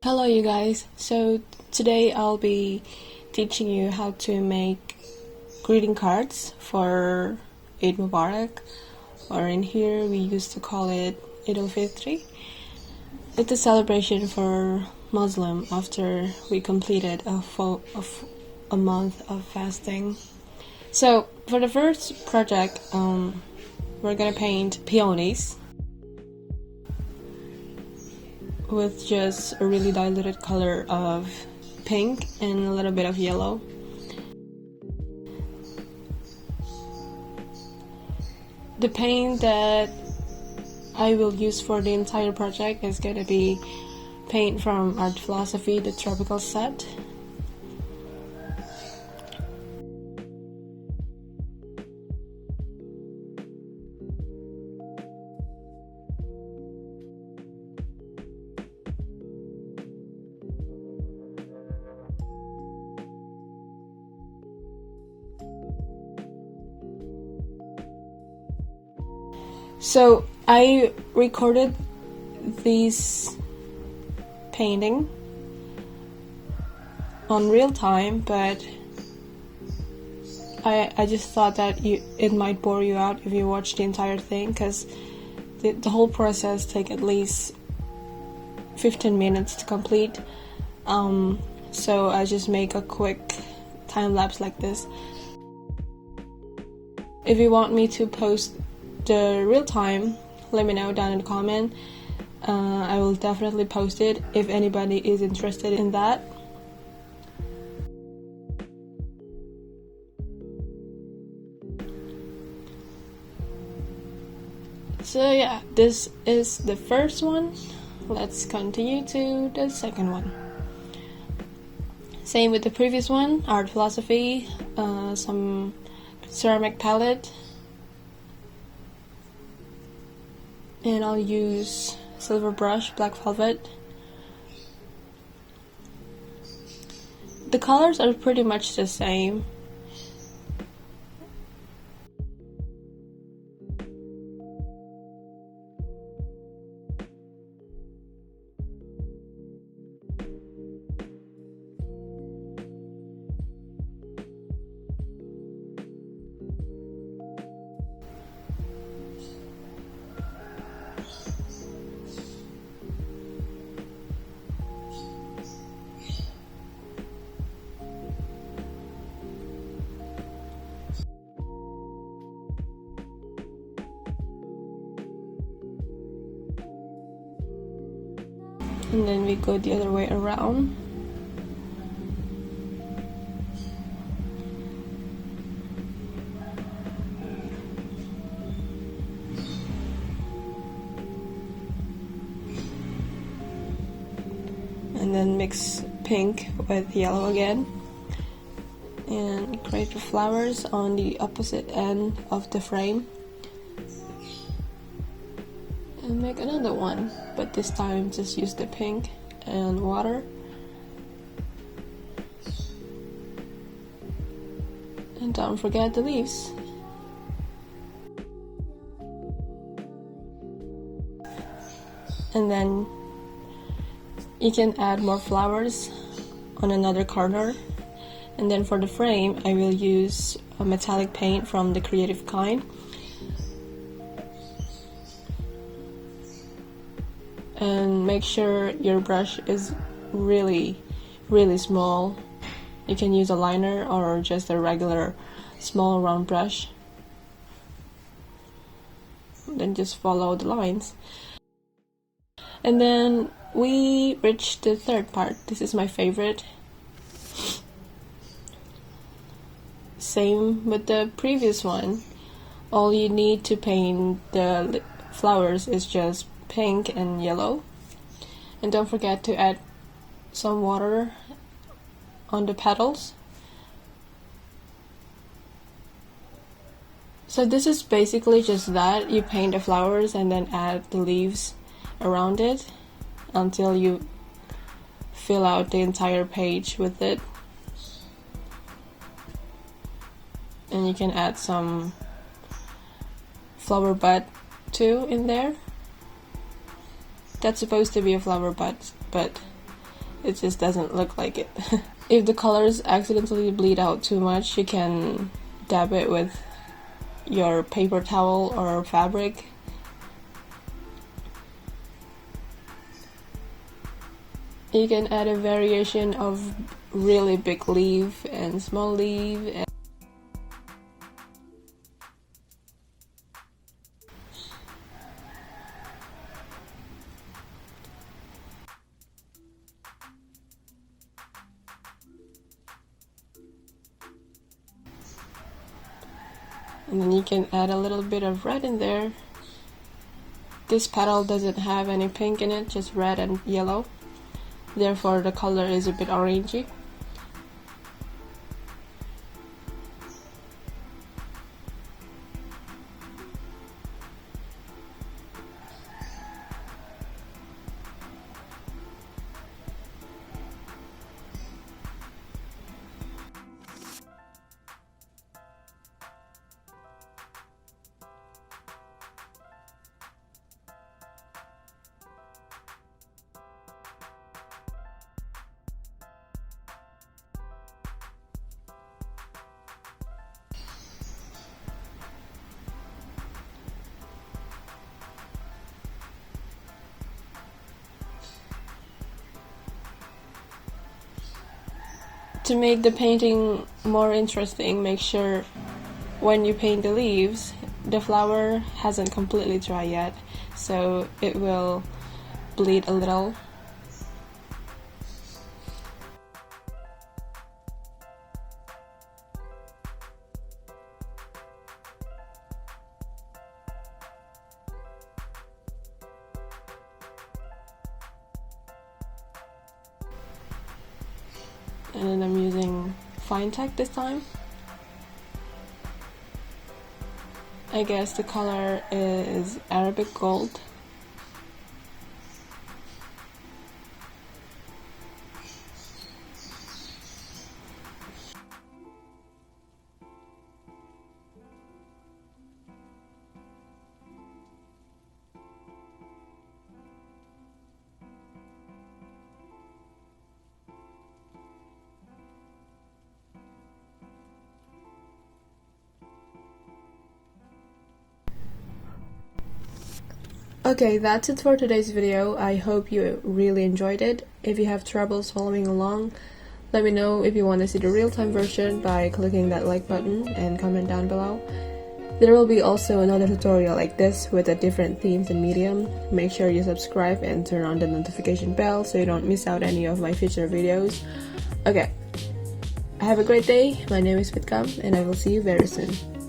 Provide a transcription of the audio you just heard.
Hello you guys, so today I'll be teaching you how to make greeting cards for Eid Mubarak, or in here we used to call it Eid al-Fitri. It's a celebration for Muslim after we completed a month of fasting. So for the first project, we're gonna paint peonies with just a really diluted color of pink and a little bit of yellow. The paint that I will use for the entire project is going to be paint from Art Philosophy, the tropical set. So I recorded these painting on real time, but I just thought that it might bore you out if you watch the entire thing, because the whole process takes at least 15 minutes to complete. So I just make a quick time lapse like this. If you want me to post the real time, let me know down in the comment. I will definitely post it if anybody is interested in that. So yeah, this is the first one. Let's continue to the second one. Same with the previous one, Art Philosophy, some ceramic palette, and I'll use silver brush, black velvet. The colors are pretty much the same. And then we go the other way around. And then mix pink with yellow again. And create the flowers on the opposite end of the frame. And make another one, but this time just use the pink and water. And don't forget the leaves. And then you can add more flowers on another corner. And then for the frame, I will use a metallic paint from the Creative Kind. And make sure your brush is really small. You can use a liner or just a regular small round brush. Then just follow the lines. And then we reach the third part. This is my favorite. Same with the previous one. All you need to paint the flowers is just pink and yellow, and don't forget to add some water on the petals. So this is basically just that. You paint the flowers and then add the leaves around it until you fill out the entire page with it. And you can add some flower bud too in there. That's supposed to be a flower bud, but it just doesn't look like it. If the colors accidentally bleed out too much, you can dab it with your paper towel or fabric. You can add a variation of really big leaf and small leaf. And then you can add a little bit of red in there. This petal doesn't have any pink in it, just red and yellow. Therefore the color is a bit orangey. To make the painting more interesting, make sure when you paint the leaves, the flower hasn't completely dry yet, so it will bleed a little. And then I'm using fine tech this time. I guess the color is Arabic gold. Okay, that's it for today's video. I hope you really enjoyed it. If you have troubles following along, let me know. If you want to see the real-time version by clicking that like button and comment down below. There will be also another tutorial like this with a different themes and medium. Make sure you subscribe and turn on the notification bell so you don't miss out any of my future videos. Okay, have a great day. My name is Fitri and I will see you very soon.